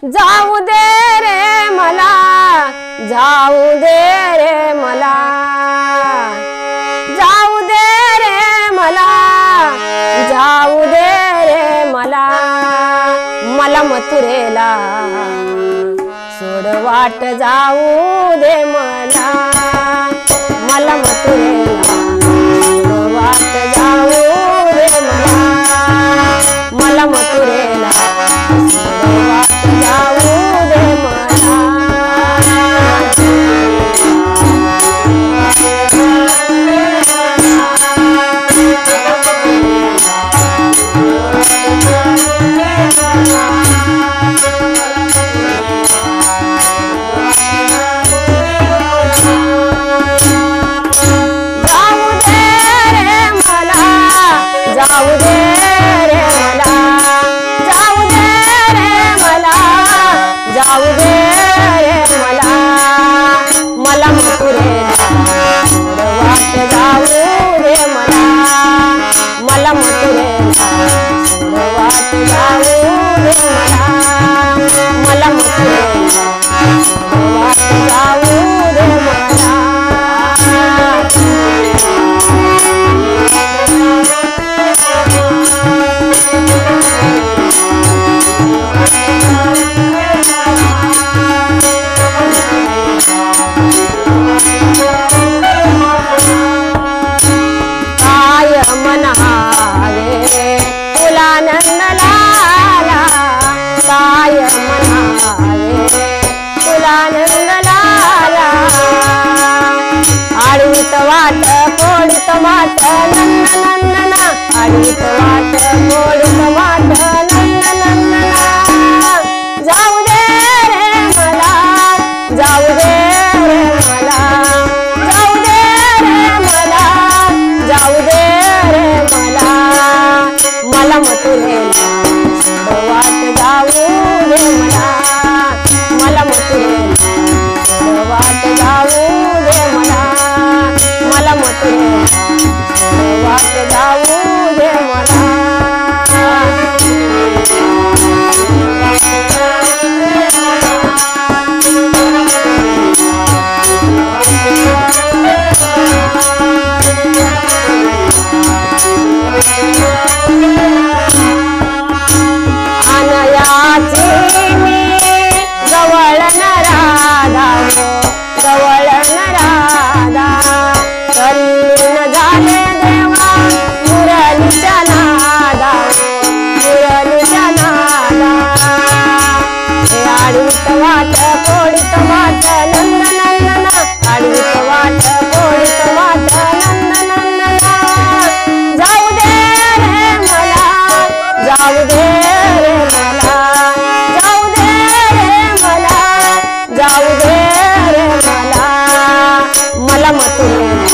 जाऊ दे रे मला, जाऊ दे रे मला, जाऊ दे रे मला, जाऊ दे रे मला, मला मथुरेला सोड वाट जाऊ दे मला, मला मथुरेला सोड वाट जाऊ दे मला, मला मथुरेला सोड वाट जाऊ दे मला. जाऊ दे रे मला, जाऊ दे रे मला, जाऊ दे रे मला, मला मथुरेला सोड वाट जाऊ दे मला, मला मथुरेला सोड वाट जाऊ दे मला, मला मथुरेला सोड वाट जाऊ दे मला. आडवीत वाट फोडीत वाट नन्न नन्नना, आडवीत वाट फोडीत वाट नन्न नन्नना, जाऊ दे रे मला, जाऊ दे रे मला, जाऊ दे रे मला, जाऊ दे रे मला, मला मथुरेला सोड वाट जाऊ दे मला, मला मथुरेला सोड वाट जाऊ दे मला, मला मथुरेला सोड वाट जाऊ दे मला. अनयाची मी गवळ न राधा, गवळ न राधा, तल्लीन झाले देवा मुरलीच्या नादा, मुरलीच्या नादा, हे आडवीत वाट फोडीत वाट नंद नंदना, आडवीत वाट फोडीत वाट नंद नंदना, जाऊ दे रे मला, जाऊ दे रे मला, जाऊ दे रे मला, जाऊ दे रे मला, मला मथुरेला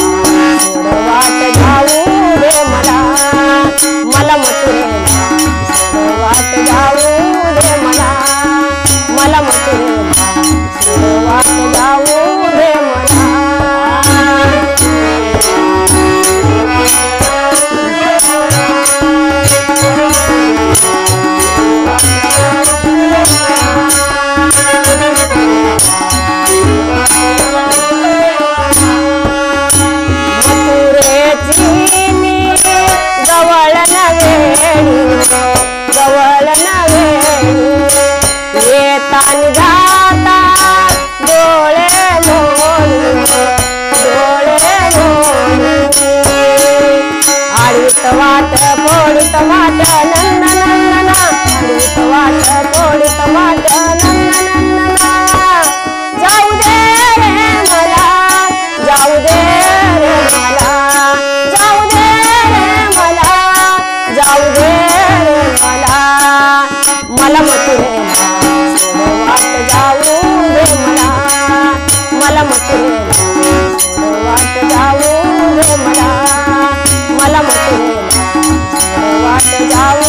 सोड वाट जाऊ दे मला, मला मथुरेला सोड वाट जाऊ दे मला, मला मथुरेला सोड वाट जाऊ दे मला. मथुरेची मी गवळ न वेणी, गवळ न वेणी, येतानी जाता डोळे मोनी, डोळे मोनी, आडवीत वाट फोडीत वाट नंद नंदना, आडवीत वाट फोडीत वाट नंद नंदना, जाऊ दे रे मला, जाऊ दे रे मला, जाऊ दे रे मला, जाऊ दे रे मला, मला मथुरेला सोड वाट जाऊ दे मला, मला मथुरेला सोड वाट जाऊ दे मला, मला मथुरेला सोड वाट जाऊ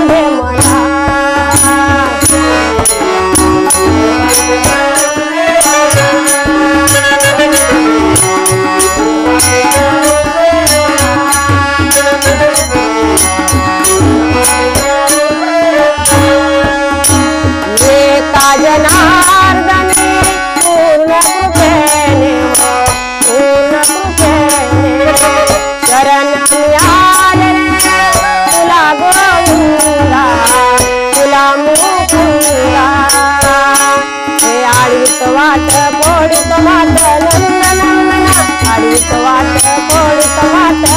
दे मला. गंगा हे आडवीत वाट पोळीत वाट नंदनंदना आडवीत वाट पोळीत वाट